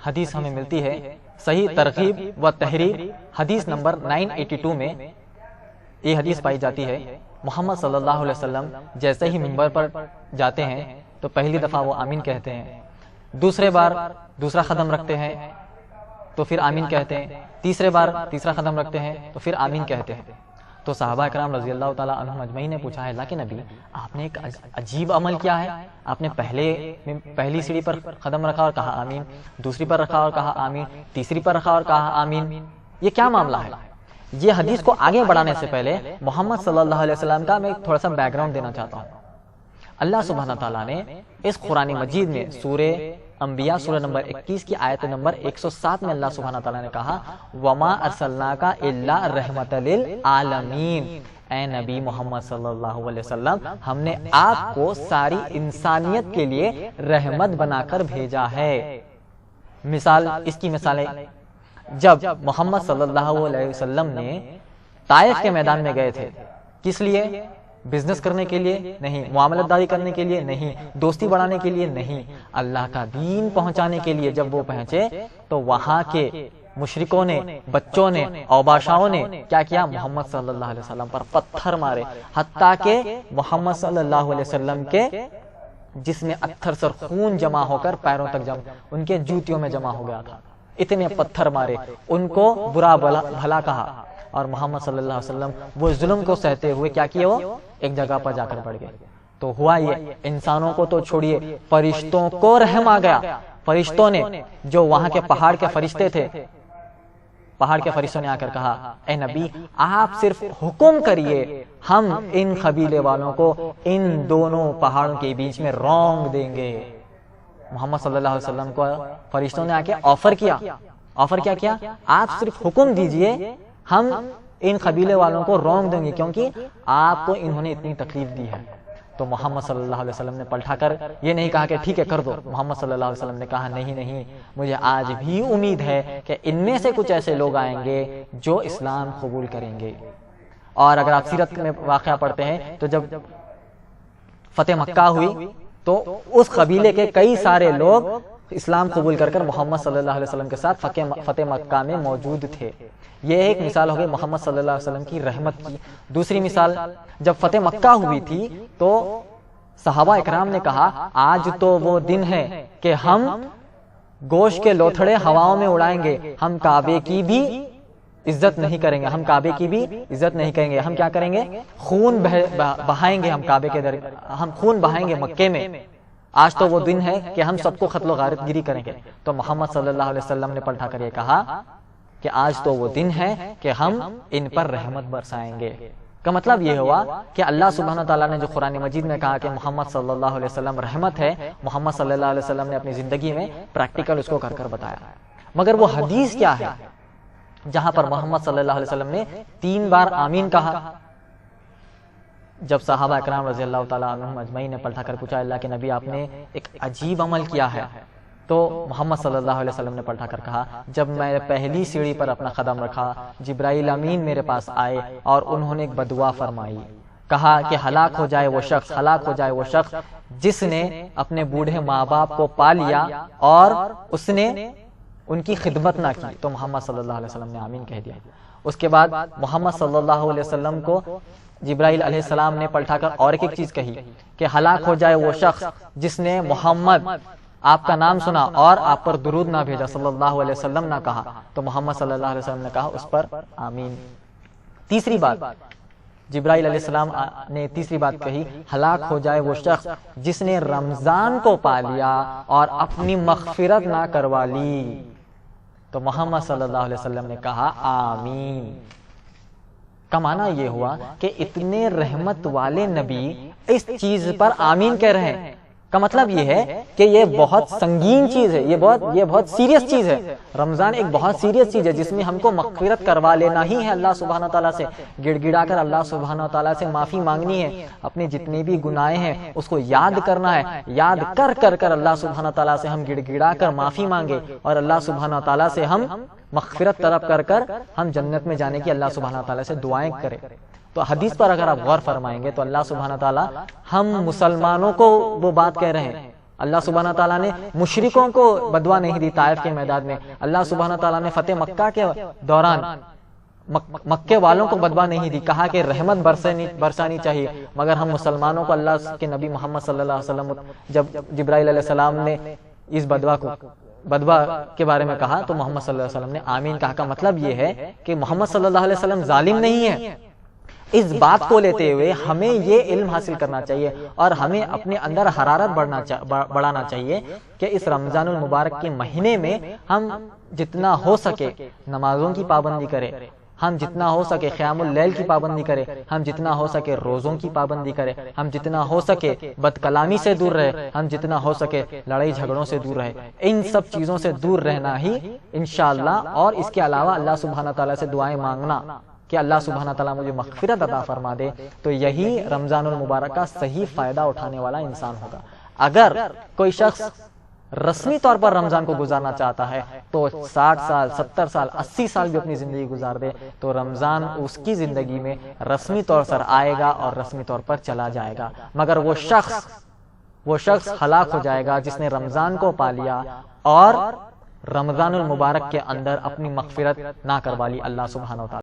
حدیث ہمیں ملتی ہے صحیح ترغیب و تحریب حدیث نمبر 982 میں یہ حدیث پائی جاتی ہے، محمد صلی اللہ علیہ وسلم جیسے ہی منبر پر جاتے ہیں تو پہلی دفعہ وہ آمین کہتے ہیں، دوسرے بار دوسرا قدم رکھتے ہیں تو پھر آمین کہتے ہیں، تیسرے بار تیسرا قدم رکھتے ہیں تو پھر آمین کہتے ہیں۔ تو صحابہ کرام رضی اللہ تعالیٰ عنہم اجمعین نے پوچھا ہے اللہ کے نبی آپ نے ایک عجیب عمل کیا ہے، آپ نے پہلی سیڑھی پر قدم رکھا اور کہا آمین، دوسری پر رکھا اور کہا آمین، تیسری پر رکھا اور کہا آمین، یہ کیا معاملہ ہے؟ یہ حدیث کو آگے بڑھانے سے پہلے محمد صلی اللہ علیہ وسلم کا میں تھوڑا سا بیک گراؤنڈ دینا چاہتا ہوں۔ اللہ سبحانہ تعالیٰ نے اس قرآن مجید میں سورہ انبیاء سورہ نمبر 21 کی آیت نمبر 107 میں اللہ سبحانہ تعالیٰ نے کہا وَمَا أَرْسَلْنَاكَ إِلَّا رَحْمَةً لِلْعَالَمِينَ، اے نبی محمد صلی اللہ علیہ وسلم ہم نے آپ کو ساری انسانیت کے لیے رحمت بنا کر بھیجا ہے۔ مثال اس کی مثالیں، جب محمد صلی اللہ علیہ وسلم نے طائف کے میدان میں گئے تھے، کس لیے؟ بزنس کرنے کے لیے نہیں، معاملت داری کرنے کے لیے نہیں، دوستی بڑھانے کے لیے نہیں، اللہ کا دین پہنچانے کے لیے جب وہ پہنچے تو وہاں کے مشرکوں نے، بچوں نے، اوباشاؤں نے کیا کیا؟ محمد صلی اللہ علیہ وسلم پر پتھر مارے، حتیٰ کہ محمد صلی اللہ علیہ وسلم کے جس میں اتھر سر خون جمع ہو کر پیروں تک ان کے جوتیوں میں جمع ہو گیا تھا، اتنے پتھر مارے، ان کو برا بھلا کہا، اور محمد صلی اللہ علیہ وسلم وہ ظلم کو سہتے ہوئے کیا کیے؟ وہ ایک جگہ پر جا کر پڑ گئے۔ تو ہوا یہ، انسانوں کو تو چھوڑیے، فرشتوں کو رحم آ گیا۔ فرشتوں نے، جو وہاں کے پہاڑ کے فرشتے تھے، پہاڑ کے فرشتوں نے آ کر کہا اے نبی آپ صرف حکم کریے، ہم ان قبیلے والوں کو ان دونوں پہاڑوں کے بیچ میں رونگ دیں گے۔ محمد صلی اللہ علیہ وسلم کو فرشتوں نے آ کے آفر کیا آپ صرف حکم دیجئے، ہم ان قبیلے والوں کو رونگ دیں گے، کیونکہ آپ کو انہوں نے اتنی تکلیف دی ہے۔ تو محمد صلی اللہ علیہ وسلم نے پلٹا کر یہ نہیں کہا کہ ٹھیک ہے کر دو، محمد صلی اللہ علیہ وسلم نے کہا نہیں، مجھے آج بھی امید ہے کہ ان میں سے کچھ ایسے لوگ آئیں گے جو اسلام قبول کریں گے۔ اور اگر آپ سیرت میں واقعہ پڑھتے ہیں تو جب فتح مکہ ہوئی تو اس قبیلے کے کئی سارے لوگ اسلام قبول کر محمد صلی اللہ علیہ وسلم کے ساتھ فتح مکہ میں موجود تھے۔ یہ ایک مثال ہو گئی محمد صلی اللہ علیہ وسلم کی رحمت کی۔ دوسری مثال، جب فتح مکہ ہوئی تھی تو صحابہ اکرام نے کہا آج تو وہ دن ہے کہ ہم گوشت کے لوتھڑے ہواؤں میں اڑائیں گے، ہم کعبے کی بھی عزت نہیں کریں گے، ہم کیا کریں گے؟ خون بہائیں گے، ہم کعبے کے ہم خون بہائیں گے مکے میں۔ آج تو وہ دن ہے کہ ہم سب کو قتل و غارت گیری کریں گے۔ تو محمد صلی اللہ علیہ وسلم نے پلٹا کر یہ کہا کہ آج تو وہ دن ہے کہ ہم ان پر رحمت برسائیں گے۔ کا مطلب یہ ہوا کہ اللہ سبحانہ تعالیٰ نے جو قرآن مجید میں کہا کہ محمد صلی اللہ علیہ وسلم رحمت ہے، محمد صلی اللہ علیہ وسلم نے اپنی زندگی میں پریکٹیکل اس کو کر بتایا۔ مگر وہ حدیث کیا ہے جہاں پر محمد صلی اللہ علیہ وسلم نے 3 بار آمین کہا؟ جب صحابہ اکرام رضی اللہ تعالیٰ عنہم اجمعین نے پلٹا کر پوچھا اللہ کے نبی آپ نے ایک عجیب عمل کیا ہے، تو محمد صلی اللہ علیہ وسلم نے پلٹا کر کہا جب میں پہلی سیڑھی پر اپنا قدم رکھا جبرائیل امین میرے پاس آئے اور انہوں نے ایک بدعا فرمائی، کہا کہ ہلاک ہو جائے وہ شخص جس نے اپنے بوڑھے ماں باپ کو پا لیا اور اس نے ان کی خدمت نہ کی۔ تو محمد صلی اللہ علیہ وسلم نے آمین کہہ دیا۔ اس کے بعد محمد صلی اللہ علیہ وسلم کو جبرائیل علیہ السلام نے پلٹا کر اور ایک چیز کہی کہ ہلاک ہو جائے وہ شخص جس نے محمد آپ کا نام سنا اور آپ پر درود نہ بھیجا، صلی اللہ علیہ وسلم نہ کہا۔ تو محمد صلی اللہ علیہ وسلم نے کہا اس پر آمین۔ تیسری بات جبرائیل علیہ السلام نے تیسری بات کہی ہلاک ہو جائے وہ شخص جس نے رمضان کو پا لیا اور اپنی مغفرت نہ کروا لی۔ تو محمد صلی اللہ علیہ وسلم نے کہا آمین۔ کا معنی یہ ہوا کہ اتنے رحمت والے نبی اس چیز پر آمین کہہ رہے ہیں۔ کا مطلب یہ ہے کہ یہ بہت سنگین چیز ہے، یہ بہت سیریس چیز ہے۔ رمضان ایک بہت سیریس چیز ہے جس میں ہم کو مغفرت کروا لینا ہی ہے اللہ سبحانہ تعالیٰ سے، گڑ گڑا کر اللہ سبحانہ تعالیٰ سے معافی مانگنی ہے، اپنے جتنے بھی گناہ ہیں اس کو یاد کرنا ہے، یاد کر اللہ سبحانہ تعالیٰ سے ہم گڑ گڑا کر معافی مانگے اور اللہ سبحانہ تعالیٰ سے ہم مغفرت طلب کر ہم جنت میں جانے کی اللہ سبحانہ تعالیٰ سے دعائیں کریں۔ تو حدیث پر اگر آپ غور فرمائیں گے تو اللہ سبحانہ تعالیٰ ہم مسلمانوں کو وہ بات کہہ رہے ہیں اللہ سبحانہ تعالیٰ نے مشرکوں کو بدوا نہیں دی طائف کے میدان میں، اللہ سبحانہ تعالیٰ نے فتح مکہ کے دوران مکے والوں کو بدوا نہیں دی، کہا کہ رحمت برسانی چاہیے، مگر ہم مسلمانوں کو اللہ کے نبی محمد صلی اللہ علیہ وسلم جب جبرائیل علیہ السلام نے اس بدوا کے بارے میں کہا تو محمد صلی اللہ علیہ وسلم نے آمین کہا۔ کا مطلب یہ ہے کہ محمد صلی اللہ علیہ وسلم ظالم نہیں ہے۔ اس بات کو لیتے ہوئے ہمیں یہ علم حاصل کرنا چاہیے اور ہمیں اپنے اندر حرارت بڑھانا چاہیے کہ اس رمضان المبارک کے مہینے میں ہم جتنا ہو سکے نمازوں کی پابندی کریں، ہم جتنا ہو سکے قیام اللیل کی پابندی کریں، ہم جتنا ہو سکے روزوں کی پابندی کریں، ہم جتنا ہو سکے بد کلامی سے دور رہے، ہم جتنا ہو سکے لڑائی جھگڑوں سے دور رہے۔ ان سب چیزوں سے دور رہنا ہی انشاءاللہ، اور اس کے علاوہ اللہ سبحانہ تعالیٰ سے دعائیں مانگنا کہ اللہ سبحانہ تعالیٰ مجھے مغفرت عطا فرما دے، تو یہی رمضان المبارک کا صحیح فائدہ اٹھانے والا انسان ہوگا۔ اگر کوئی شخص رسمی طور پر رمضان کو گزارنا چاہتا ہے تو 60 سال 70 سال 80 سال بھی اپنی زندگی گزار دے تو رمضان اس کی زندگی میں رسمی طور پر آئے گا اور رسمی طور پر چلا جائے گا، مگر وہ شخص ہلاک ہو جائے گا جس نے رمضان کو پا لیا اور رمضان المبارک کے اندر اپنی مغفرت نہ کروا لی اللہ سبحانہ و تعالی۔